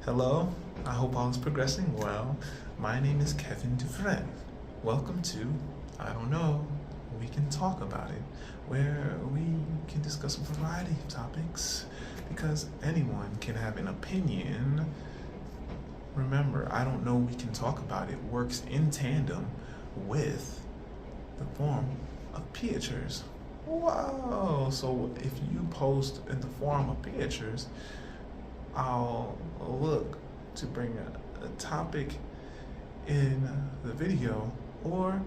Hello, I hope all is progressing well. My name is Kevin Dufresne. Welcome to, I don't know, we can talk about it, where we can discuss a variety of topics because anyone can have an opinion. Remember, I don't know, we can talk about it works in tandem with the form of pictures. Wow, so if you post in the form of pictures, I'll look to bring a topic in the video or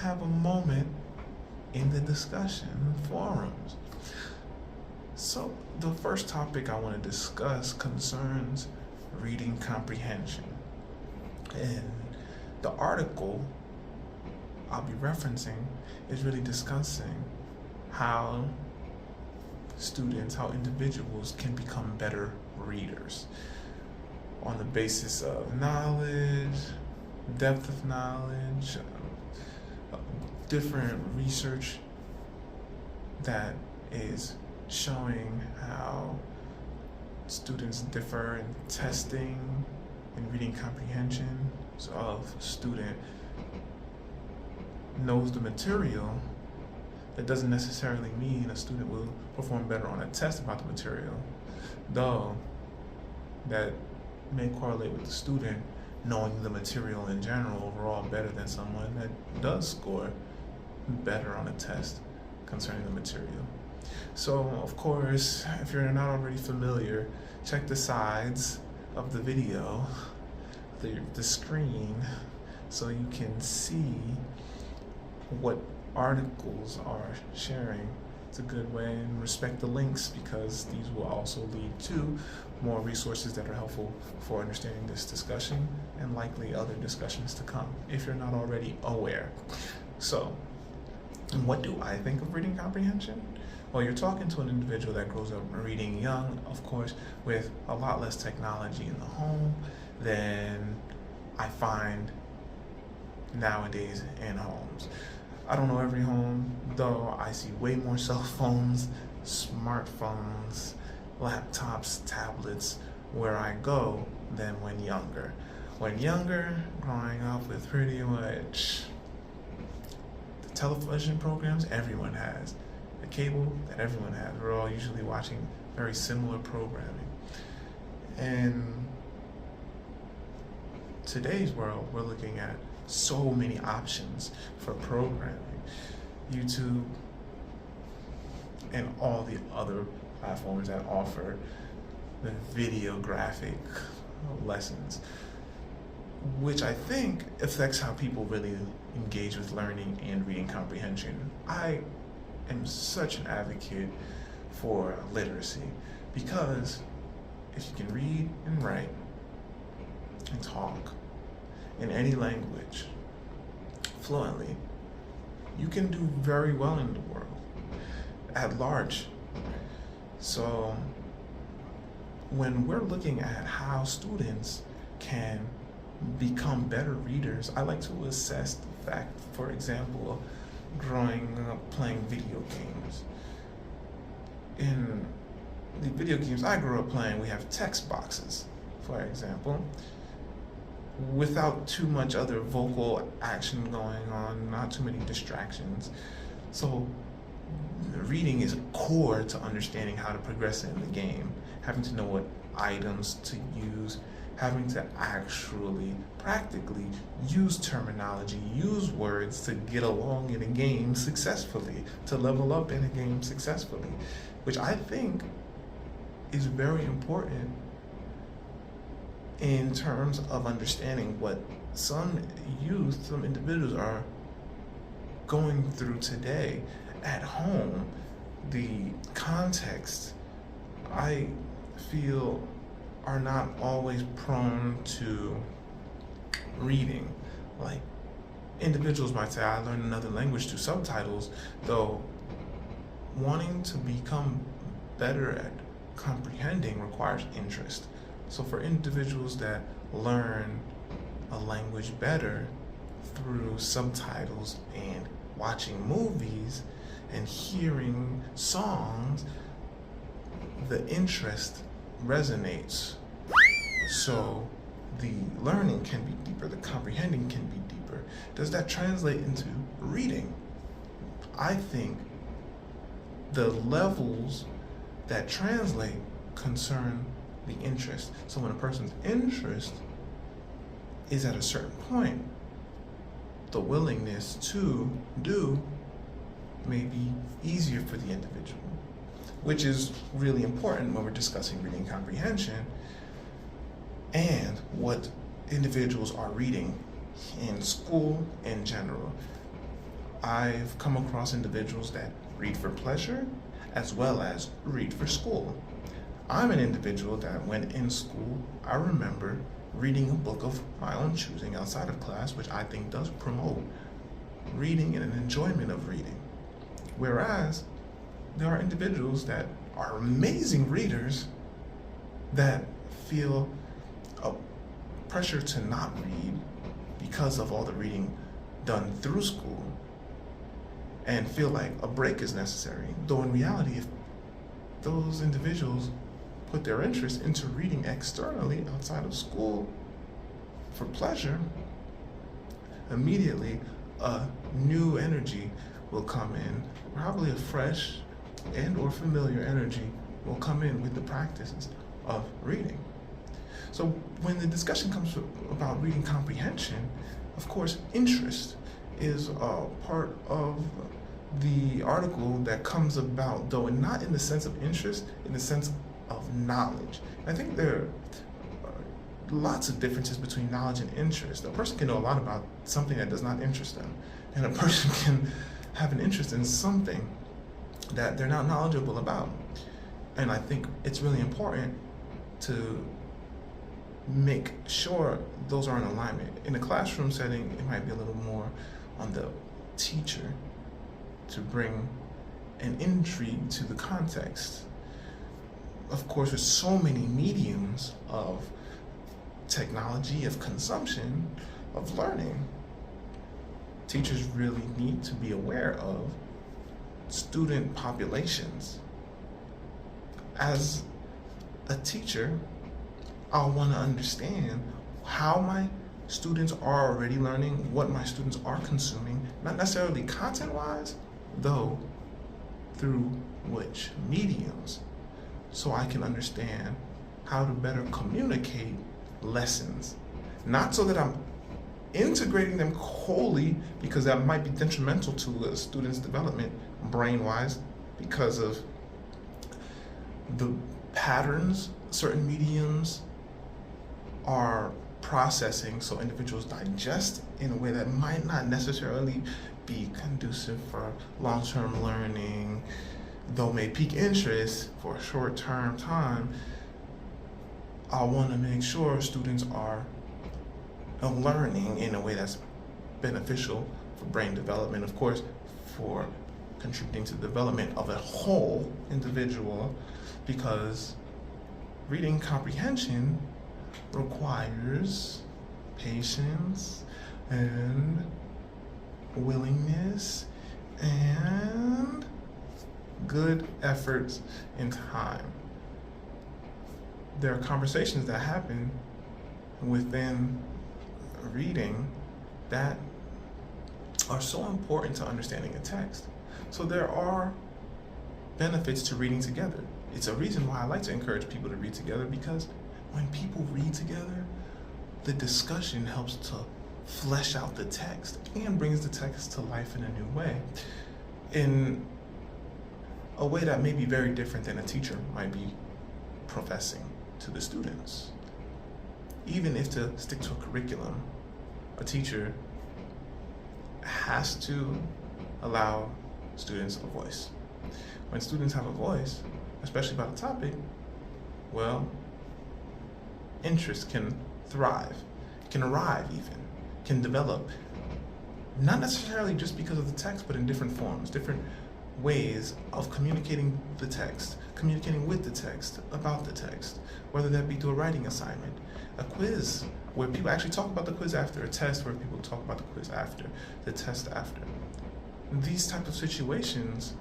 have a moment in the discussion forums. So the first topic I want to discuss concerns reading comprehension. And the article I'll be referencing is really discussing how students, how individuals can become better readers on the basis of knowledge, depth of knowledge, different research that is showing how students differ in testing and reading comprehension. So if a student knows the material, that doesn't necessarily mean a student will perform better on a test about the material, though that may correlate with the student knowing the material in general overall better than someone that does score better on a test concerning the material. So of course, if you're not already familiar, check the sides of the video, the screen, so you can see what articles are sharing. It's a good way, and respect the links because these will also lead to more resources that are helpful for understanding this discussion and likely other discussions to come if you're not already aware. So, what do I think of reading comprehension? Well, you're talking to an individual that grows up reading young, of course, with a lot less technology in the home than I find nowadays in homes. I don't know every home, though I see way more cell phones, smartphones, laptops, tablets where I go than when younger. When younger, growing up with pretty much the television programs everyone has, the cable that everyone has. We're all usually watching very similar programming. In today's world, we're looking at so many options for programming. YouTube and all the other platforms that offer the video graphic lessons, which I think affects how people really engage with learning and reading comprehension. I am such an advocate for literacy because if you can read and write and talk in any language fluently, you can do very well in the world at large. So when we're looking at how students can become better readers, I like to assess the fact, for example, growing up playing video games. In the video games I grew up playing, we have text boxes, for example, without too much other vocal action going on, not too many distractions. So reading is core to understanding how to progress in the game, having to know what items to use, having to actually practically use terminology, use words to get along in a game successfully, to level up in a game successfully, which I think is very important in terms of understanding what some youth, some individuals are going through today at home. The context, I feel, are not always prone to reading. Like, individuals might say, I learned another language through subtitles, though wanting to become better at comprehending requires interest. So for individuals that learn a language better through subtitles and watching movies and hearing songs, the interest resonates So the learning can be deeper, the comprehending can be deeper. Does that translate into reading? I think the levels that translate concern the interest. So when a person's interest is at a certain point, the willingness to do may be easier for the individual, which is really important when we're discussing reading comprehension and what individuals are reading in school in general. I've come across individuals that read for pleasure as well as read for school. I'm an individual that when in school, I remember reading a book of my own choosing outside of class, which I think does promote reading and an enjoyment of reading. Whereas there are individuals that are amazing readers that feel a pressure to not read because of all the reading done through school and feel like a break is necessary. Though in reality, if those individuals put their interest into reading externally outside of school for pleasure, immediately a new energy will come in, probably a fresh and or familiar energy will come in with the practices of reading. So when the discussion comes about reading comprehension, of course, interest is a part of the article that comes about, though not in the sense of interest, in the sense of knowledge. And I think there are lots of differences between knowledge and interest. A person can know a lot about something that does not interest them, and a person can have an interest in something that they're not knowledgeable about. And I think it's really important to make sure those are in alignment. In a classroom setting, it might be a little more on the teacher to bring an intrigue to the context. Of course, with so many mediums of technology, of consumption, of learning, teachers really need to be aware of student populations. As a teacher, I'll want to understand how my students are already learning, what my students are consuming, not necessarily content-wise, though through which mediums, so I can understand how to better communicate lessons. Not so that I'm integrating them wholly, because that might be detrimental to a student's development brain-wise because of the patterns certain mediums are processing, so individuals digest in a way that might not necessarily be conducive for long-term learning, though may pique interest for a short-term time. I want to make sure students are learning in a way that's beneficial for brain development, of course, for contributing to the development of a whole individual, because reading comprehension requires patience and willingness and good efforts and time. There are conversations that happen within reading that are so important to understanding a text. So there are benefits to reading together. It's a reason why I like to encourage people to read together, because when people read together, the discussion helps to flesh out the text and brings the text to life in a new way, in a way that may be very different than a teacher might be professing to the students. Even if to stick to a curriculum, a teacher has to allow students a voice. When students have a voice, especially about a topic, well, interest can thrive, can arrive even, can develop, not necessarily just because of the text, but in different forms, different ways of communicating the text, communicating with the text, about the text, whether that be through a writing assignment, a quiz, where people actually talk about the quiz after, a test where people talk about the quiz after, the test after. These types of situations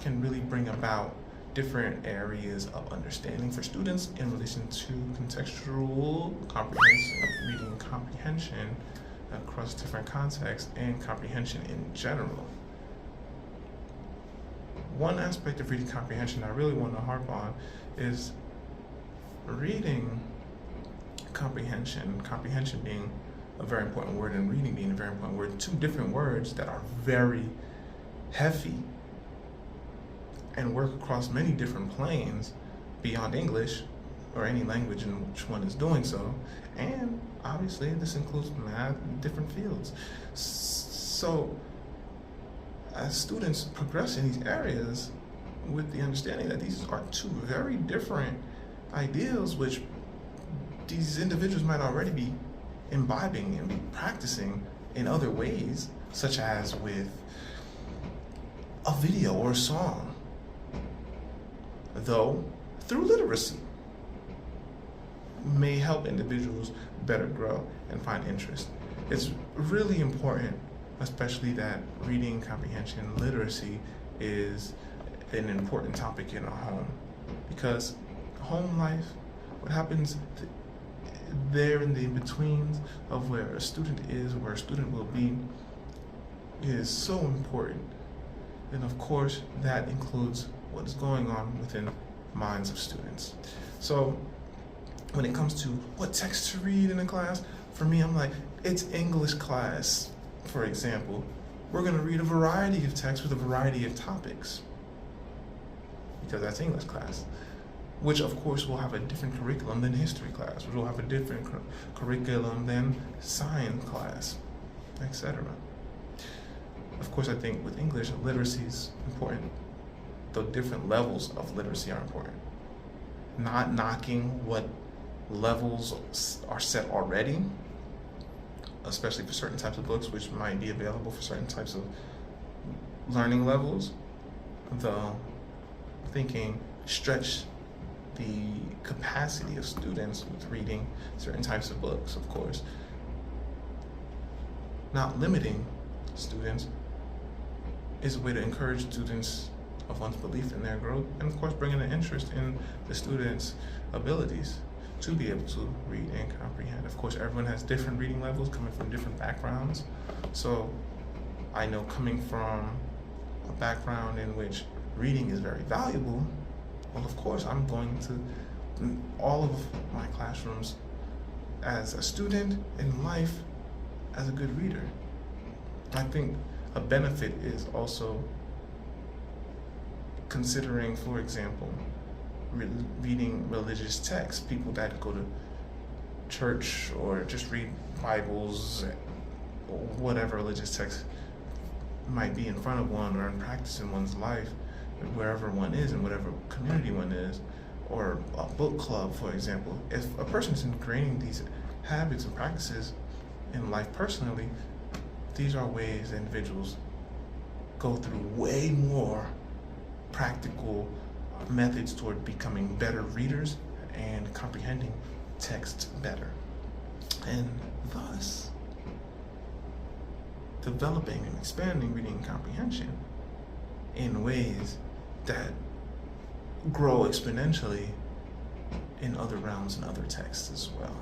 can really bring about different areas of understanding for students in relation to contextual comprehension, reading comprehension across different contexts, and comprehension in general. One aspect of reading comprehension I really want to harp on is reading comprehension, comprehension being a very important word and reading being a very important word, two different words that are very heavy and work across many different planes beyond English or any language in which one is doing so. And obviously this includes math and different fields. So as students progress in these areas with the understanding that these are two very different ideals which these individuals might already be imbibing and be practicing in other ways, such as with a video or a song, though through literacy, may help individuals better grow and find interest. It's really important, especially that reading comprehension literacy is an important topic in our home, because home life, what happens there in the in-betweens of where a student is, where a student will be, is so important. And of course, that includes what is going on within minds of students. So when it comes to what text to read in a class, for me, I'm like, it's English class, for example. We're gonna read a variety of texts with a variety of topics, because that's English class, which of course will have a different curriculum than history class, which will have a different curriculum than science class, etc. Of course, I think with English, literacy is important, though different levels of literacy are important. Not knocking what levels are set already, especially for certain types of books, which might be available for certain types of learning levels, though thinking stretch the capacity of students with reading certain types of books, of course. Not limiting students is a way to encourage students of one's belief in their growth, and of course bringing an interest in the students' abilities to be able to read and comprehend. Of course, everyone has different reading levels coming from different backgrounds. So I know coming from a background in which reading is very valuable, well, of course, I'm going to all of my classrooms as a student in life as a good reader. I think a benefit is also considering, for example, reading religious texts, people that go to church or just read Bibles, or whatever religious text might be in front of one or in practice in one's life, wherever one is and whatever community one is, or a book club, for example. If a person is ingraining these habits and practices in life personally, these are ways that individuals go through way more practical methods toward becoming better readers and comprehending text better, and thus developing and expanding reading comprehension in ways that grow exponentially in other realms and other texts as well.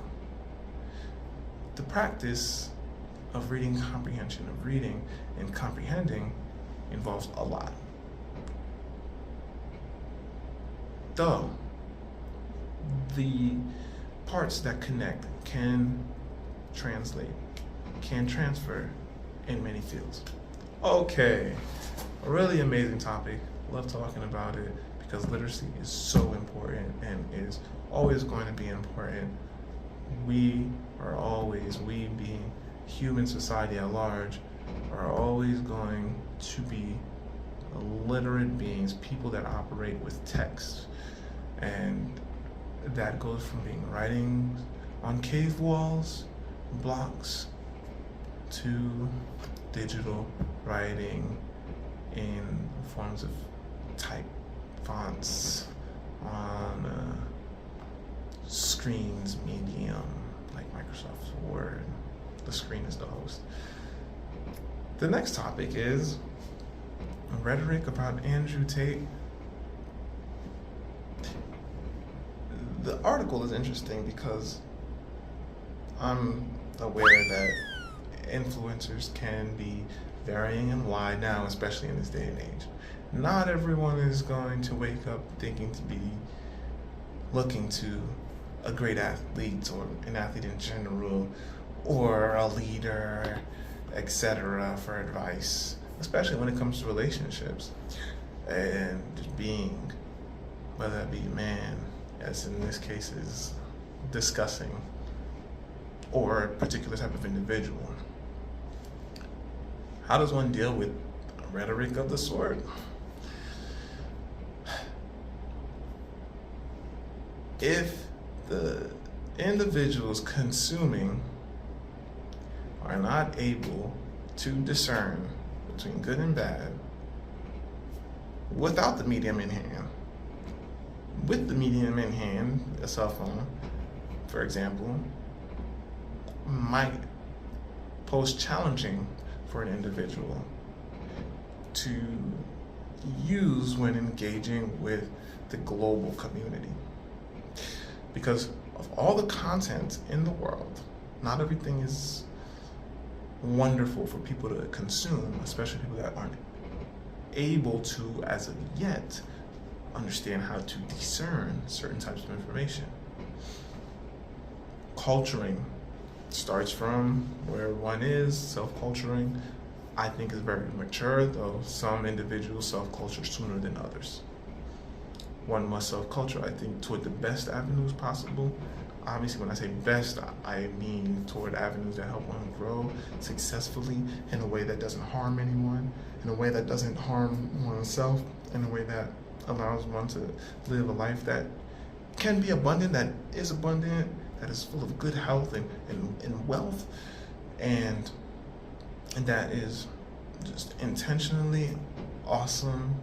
The practice of reading comprehension, of reading and comprehending, involves a lot. Though the parts that connect can translate, can transfer in many fields. Okay, a really amazing topic. Love talking about it because literacy is so important and is always going to be important. We being human society at large, are always going to be literate beings, people that operate with text. And that goes from being writing on cave walls, blocks, to digital writing in forms of type fonts on screens medium like Microsoft Word. The screen is the host. The next topic is Rhetoric about Andrew Tate. the article is interesting because I'm aware that influencers can be varying and wide now, especially in this day and age. Not everyone is going to wake up thinking to be looking to a great athlete or an athlete in general or a leader, etc. for advice, especially when it comes to relationships and being, whether that be a man, as in this case is discussing, or a particular type of individual. How does one deal with rhetoric of the sort? If the individuals consuming are not able to discern between good and bad without the medium in hand, with the medium in hand, a cell phone, for example, might pose challenging for an individual to use when engaging with the global community. Because of all the content in the world, not everything is wonderful for people to consume, especially people that aren't able to, as of yet, understand how to discern certain types of information. Culturing starts from where one is. Self-culturing, I think, is very mature, though some individuals self-culture sooner than others. One must self-culture, I think, toward the best avenues possible. Obviously, when I say best, I mean toward avenues that help one grow successfully in a way that doesn't harm anyone, in a way that doesn't harm oneself, in a way that allows one to live a life that can be abundant, that is full of good health and wealth, and that is just intentionally awesome,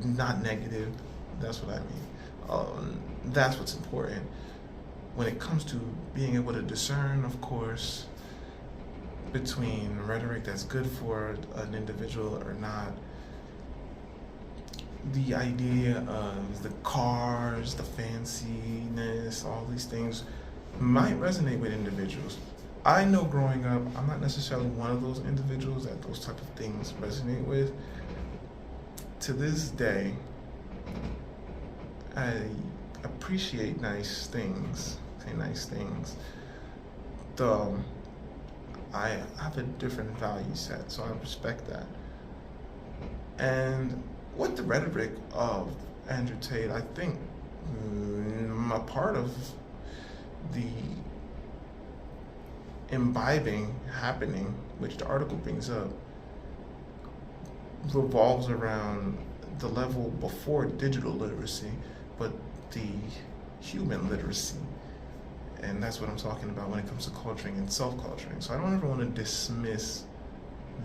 not negative. That's what I mean. That's what's important. When it comes to being able to discern, of course, between rhetoric that's good for an individual or not, the idea of the cars, the fanciness, all these things might resonate with individuals. I know growing up, I'm not necessarily one of those individuals that those type of things resonate with. To this day, I appreciate nice things, though I have a different value set, so I respect that. And with the rhetoric of Andrew Tate, I think a part of the imbibing happening, which the article brings up, revolves around the level before digital literacy, but the human literacy. And that's what I'm talking about when it comes to culturing and self-culturing. So I don't ever want to dismiss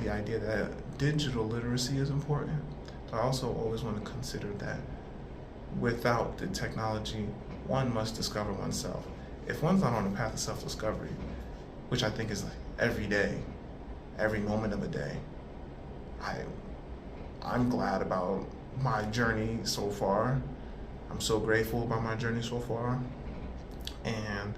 the idea that digital literacy is important, but I also always want to consider that without the technology, one must discover oneself. If one's not on the path of self-discovery, which I think is like every day, every moment of a day, I'm glad about my journey so far. I'm so grateful about my journey so far. And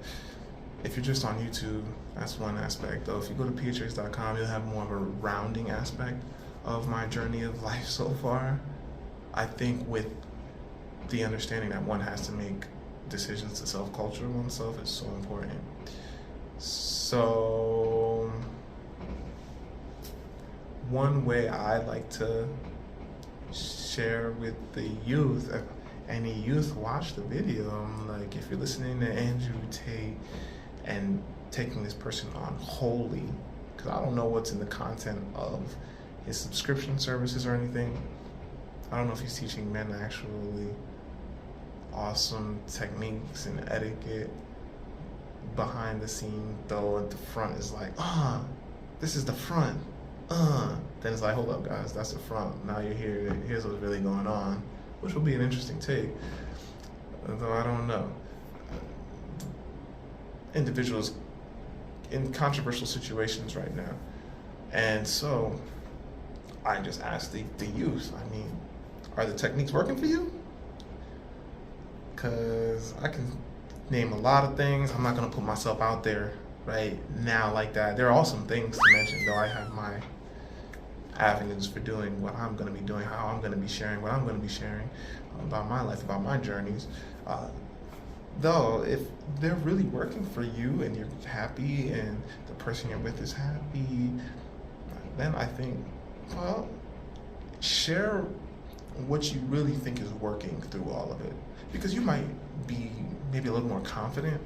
if you're just on YouTube, that's one aspect. Though if you go to phrx.com, you'll have more of a rounding aspect of my journey of life so far. I think with the understanding that one has to make decisions to self-culture oneself is so important. So one way I like to share with the youth, if any youth watch the video, I'm like, if you're listening to Andrew Tate and taking this person on wholly, because I don't know what's in the content of his subscription services or anything. I don't know if he's teaching men actually awesome techniques and etiquette behind the scene, though at the front is like, this is the front. Then it's like, hold up guys, that's the front. Now you're here, here's what's really going on, which will be an interesting take, though I don't know. Individuals in controversial situations right now. And so I just asked the youth, are the techniques working for you? because I can name a lot of things. I'm not gonna put myself out there right now like that. There are awesome things to mention, though I have my avenues for doing what I'm gonna be doing, how I'm gonna be sharing what I'm gonna be sharing about my life, about my journeys. Though, if they're really working for you and you're happy and the person you're with is happy, then I think, well, share what you really think is working through all of it. Because you might be maybe a little more confident,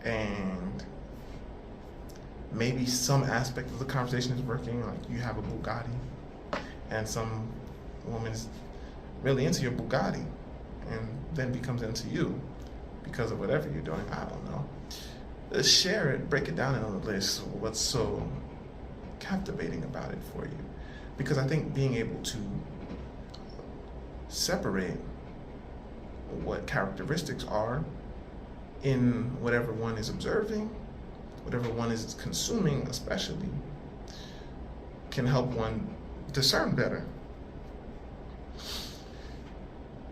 and maybe some aspect of the conversation is working, like you have a Bugatti and some woman's really into your Bugatti and then becomes into you because of whatever you're doing. I don't know. Share it, break it down in a list. What's so captivating about it for you? Because I think being able to separate what characteristics are in whatever one is observing, whatever one is consuming especially, can help one discern better.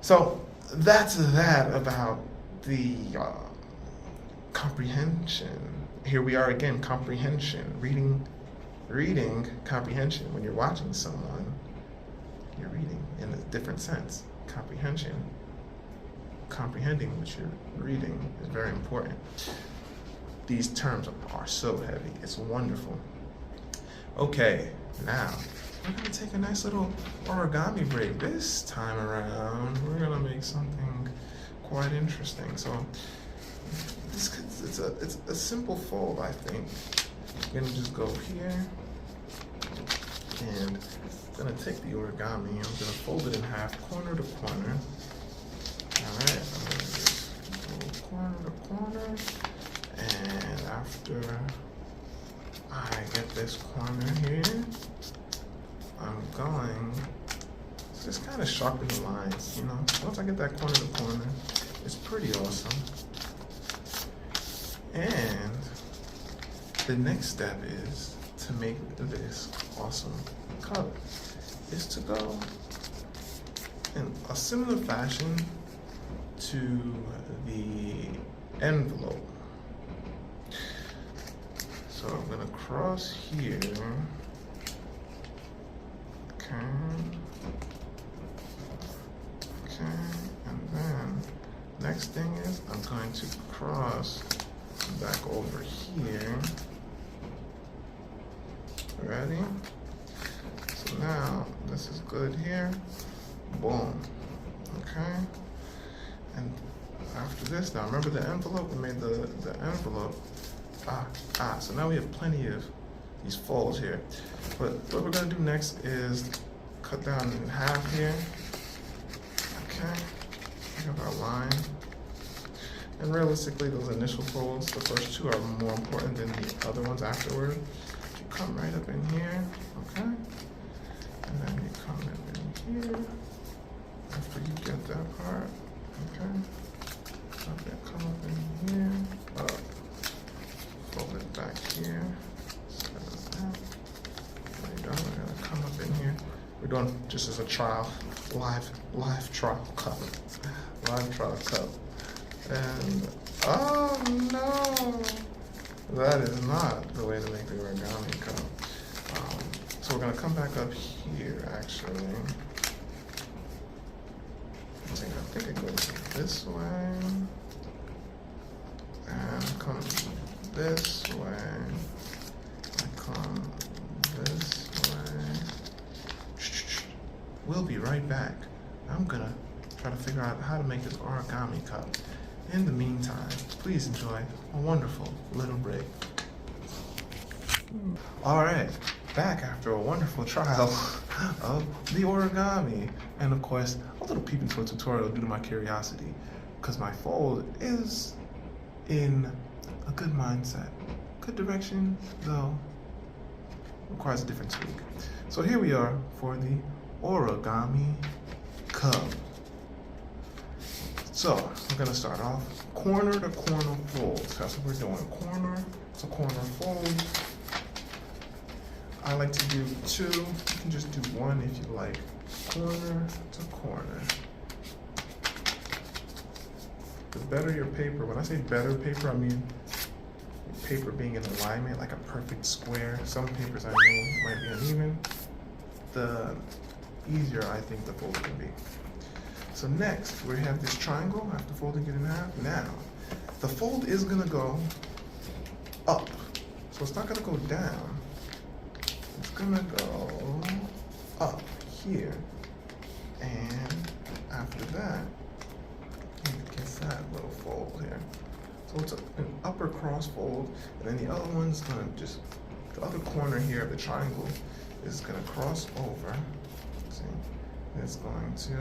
So that's that about the comprehension. Here we are again, comprehension, reading comprehension. When you're watching someone, you're reading in a different sense. Comprehension, comprehending what you're reading is very important. These terms are so heavy. It's wonderful. Okay, now we're gonna take a nice little origami break. This time around, we're gonna make something quite interesting. So it's a simple fold, I think. I'm gonna just go here, and I'm gonna take the origami. I'm gonna fold it in half, corner to corner. All right, I'm gonna just go corner to corner, and after I get this corner here, I'm going to just kind of sharpen the lines, you know. Once I get that corner to corner, it's pretty awesome. And the next step is to make this awesome cup, is to go in a similar fashion to the envelope. So I'm gonna cross here. Okay, and then next thing is I'm going to cross back over here. Ready? So now this is good here. Boom. Okay. And after this, now remember the envelope? We made the envelope. So now we have plenty of these folds here. But what we're gonna do next is cut down in half here. Okay, think of our line. And realistically, those initial folds, the first two are more important than the other ones afterward. You come right up in here, okay? And then you come up in here after you get that part, okay? Okay, come up in here, fold it back here. There you go, we're gonna come up in here. We're doing just as a trial, live trial cup. Live trial cup. And, oh no! That is not the way to make the origami cup. So we're gonna come back up here, actually. I think it goes this way. And come this way. And come this way. We'll be right back. I'm gonna try to figure out how to make this origami cup. In the meantime, please enjoy a wonderful little break. All right, back after a wonderful trial of the origami. And of course, a little peep into a tutorial due to my curiosity, because my fold is in a good mindset. Good direction, though, requires a different tweak. So here we are for the origami cup. So we're gonna start off corner to corner folds. That's what we're doing. Corner to corner fold. I like to do two. You can just do one if you like. Corner to corner. the better your paper, when I say better paper, I mean paper being in alignment, like a perfect square. Some papers I know might be uneven. The easier I think the fold can be. So next, we have this triangle after folding it in half. Now, the fold is gonna go up. So it's not gonna go down. It's gonna go up here. And after that, it gets that little fold here. So it's an upper cross fold, and then the other one's gonna just, the other corner here of the triangle is gonna cross over. See? And it's going to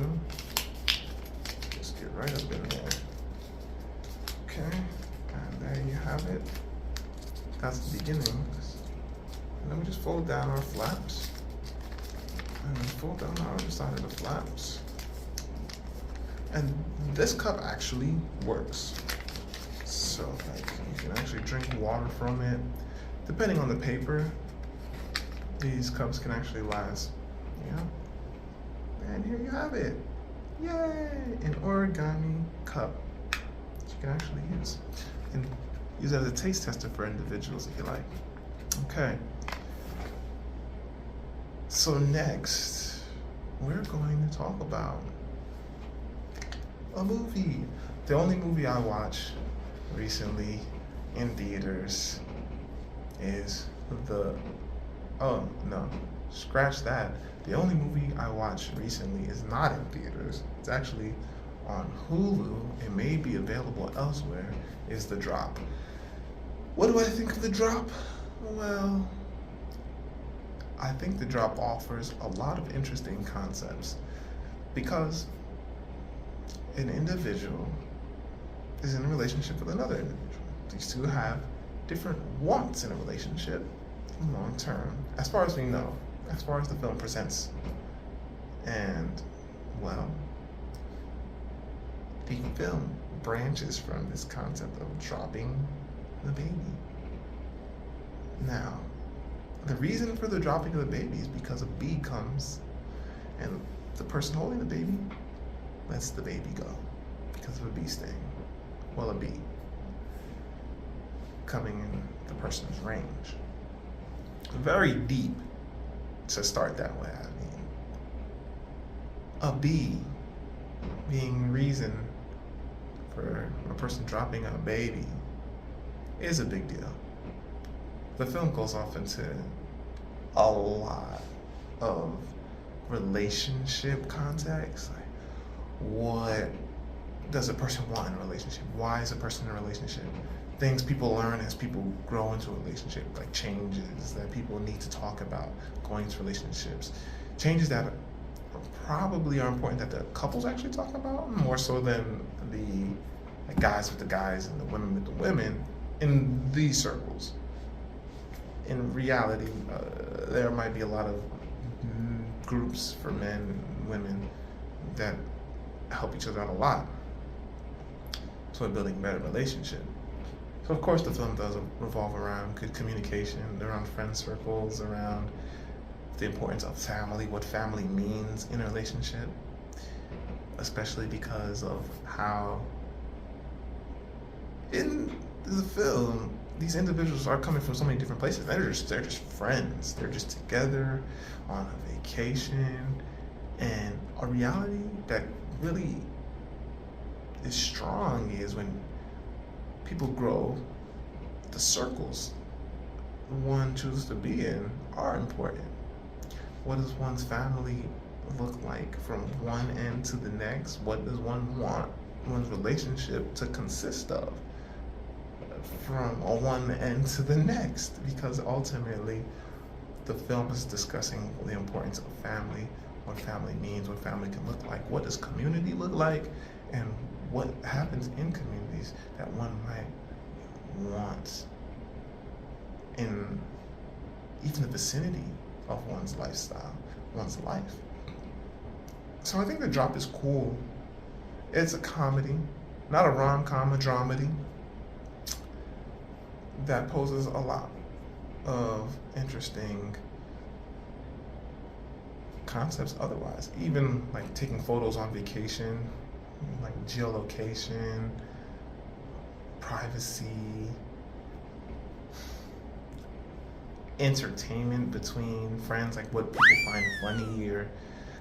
just get right up in there. Okay, and there you have it. That's the beginning. And then we just fold down our flaps. And then fold down our other side of the flaps. And this cup actually works. So like you can actually drink water from it. Depending on the paper, these cups can actually last. Yeah. And here you have it. Yay! An origami cup that you can actually use. And use it as a taste tester for individuals if you like. Okay. So next, we're going to talk about a movie. The only movie I watched recently in theaters is oh no, scratch that. The only movie I watched recently is not in theaters. It's actually on Hulu. It may be available elsewhere, is The Drop. What do I think of The Drop? Well, I think The Drop offers a lot of interesting concepts because an individual is in a relationship with another individual. These two have different wants in a relationship long term, as far as we know, as far as the film presents. And, well, the film branches from this concept of dropping the baby. Now, the reason for the dropping of the baby is because a bee comes and the person holding the baby lets the baby go because of a bee sting. Well, a bee coming in the person's range. Very deep to start that way. I mean, a bee being reason for a person dropping a baby is a big deal. The film goes off into a lot of relationship context. Like, what does a person want in a relationship? Why is a person in a relationship? Things people learn as people grow into a relationship, like changes that people need to talk about going into relationships. Changes that probably are important that the couples actually talk about, more so than the guys with the guys and the women with the women in these circles. In reality, there might be a lot of groups for men and women that help each other out a lot toward building a better relationship. So of course the film does revolve around good communication, around friend circles, around the importance of family, what family means in a relationship, especially because of how in the film these individuals are coming from so many different places. They're just friends. They're just together on a vacation, and a reality that really is strong is when people grow, the circles one chooses to be in are important. What does one's family look like from one end to the next? What does one want one's relationship to consist of from one end to the next? Because ultimately the film is discussing the importance of family, what family means, what family can look like, what does community look like, and what happens in communities that one might want in even the vicinity of one's lifestyle, one's life. So I think The Drop is cool. It's a comedy, not a rom-com, a dramedy that poses a lot of interesting concepts otherwise. Even like taking photos on vacation, like geolocation, privacy, entertainment between friends, like what people find funny or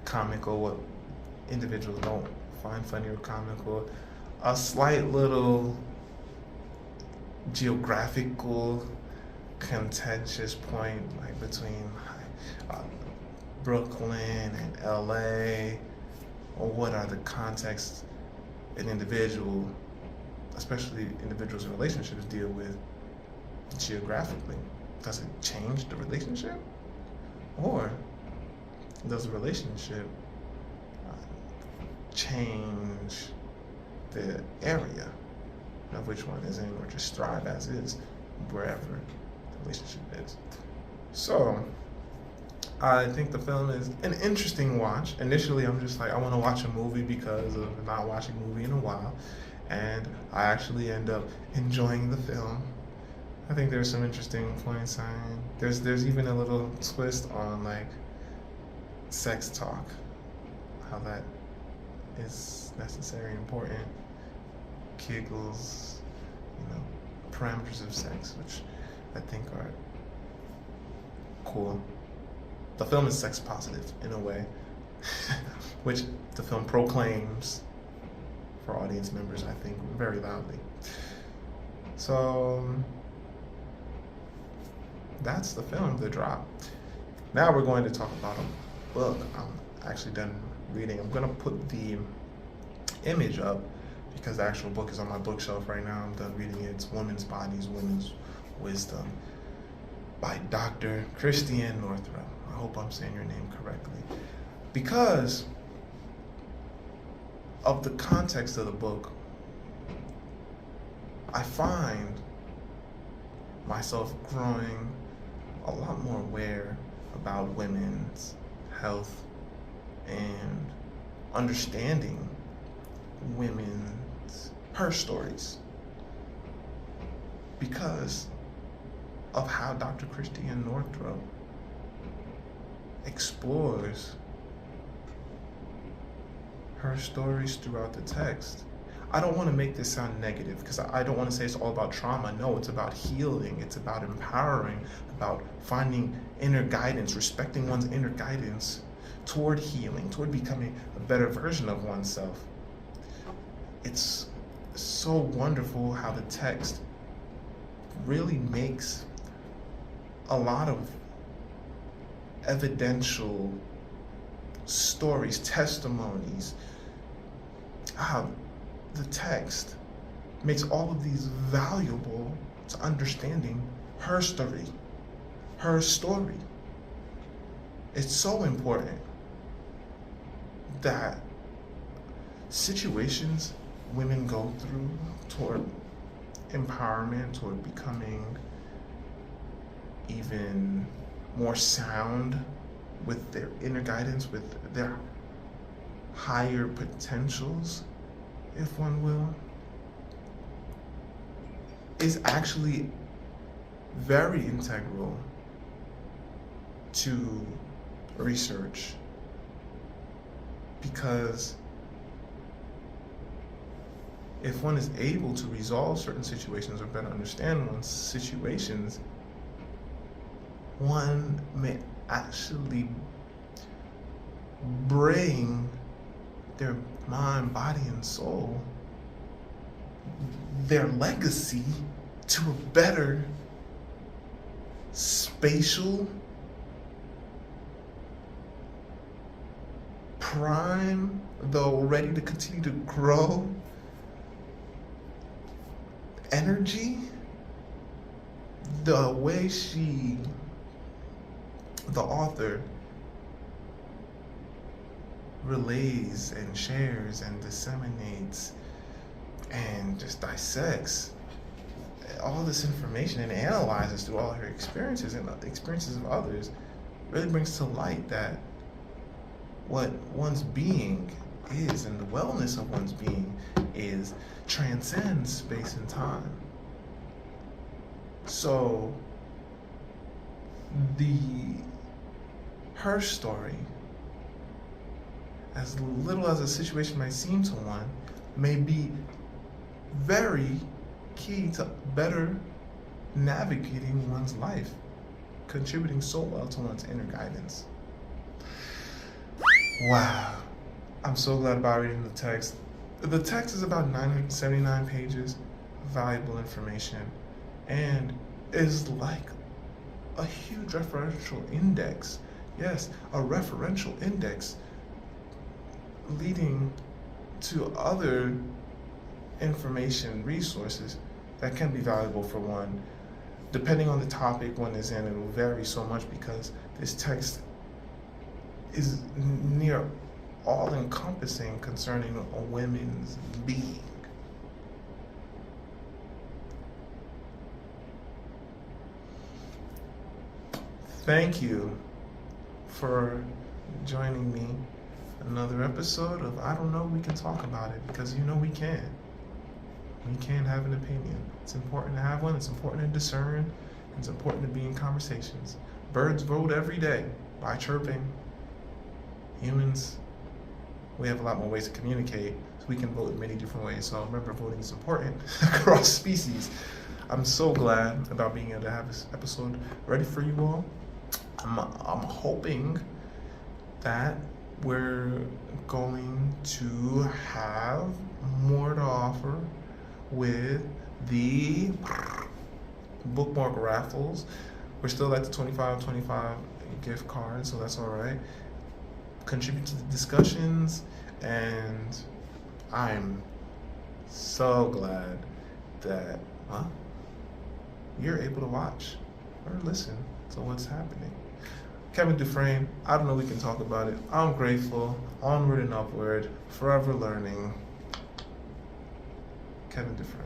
comical, what individuals don't find funny or comical, a slight little geographical contentious point, like between Brooklyn and LA, or what are the contexts an individual, especially individuals in relationships, deal with geographically. Does it change the relationship? Or does the relationship change the area of which one is in, or just thrive as is wherever the relationship is? So I think the film is an interesting watch. Initially, I'm just like, I want to watch a movie because of not watching a movie in a while, and I actually end up enjoying the film. I think there's some interesting points. There's even a little twist on like sex talk, how that is necessary and important. Giggles, parameters of sex, which I think are cool. The film is sex positive in a way, which the film proclaims for audience members, I think, very loudly. So that's the film, The Drop. Now we're going to talk about a book I'm actually done reading. I'm going to put the image up because the actual book is on my bookshelf right now. I'm done reading it. It's Women's Bodies, Women's Wisdom by Dr. Christiane Northrup. I hope I'm saying your name correctly. Because of the context of the book, I find myself growing a lot more aware about women's health and understanding her stories, because of how Dr. Christiane Northrup explores her stories throughout the text. I don't want to make this sound negative, because I don't want to say it's all about trauma. No, it's about healing. It's about empowering, about finding inner guidance, respecting one's inner guidance toward healing, toward becoming a better version of oneself. It's so wonderful how the text really makes a lot of evidential stories, testimonies, how the text makes all of these valuable to understanding her story. It's so important that situations women go through toward empowerment, toward becoming even more sound with their inner guidance, with their higher potentials, if one will, is actually very integral to research, because if one is able to resolve certain situations or better understand one's situations, one may actually bring their mind, body, and soul, their legacy, to a better spatial, prime, though ready to continue to grow, energy. The way the author, relays and shares and disseminates and just dissects all this information and analyzes through all her experiences and the experiences of others, really brings to light that what one's being is, and the wellness of one's being is, transcends space and time. So her story, as little as a situation might seem to one, may be very key to better navigating one's life, contributing so well to one's inner guidance. Wow. I'm so glad about reading the text. The text is about 979 pages, valuable information, and is like a huge referential index. Yes, a referential index leading to other information resources that can be valuable for one. Depending on the topic one is in, it will vary so much because this text is near all-encompassing concerning a woman's being. Thank you for joining me. Another episode of I Don't Know, We Can Talk About It, because you know we can. We can have an opinion. It's important to have one. It's important to discern. It's important to be in conversations. Birds vote every day by chirping. Humans, we have a lot more ways to communicate, so we can vote in many different ways. So remember, voting is important across species. I'm so glad about being able to have this episode ready for you all. I'm hoping that we're going to have more to offer with the bookmark raffles. We're still at the 25 gift card, so that's all right. Contribute to the discussions, and I'm so glad that you're able to watch or listen to what's happening. Kevin Dufresne, I don't know, we can talk about it. I'm grateful. Onward and upward, forever learning. Kevin Dufresne.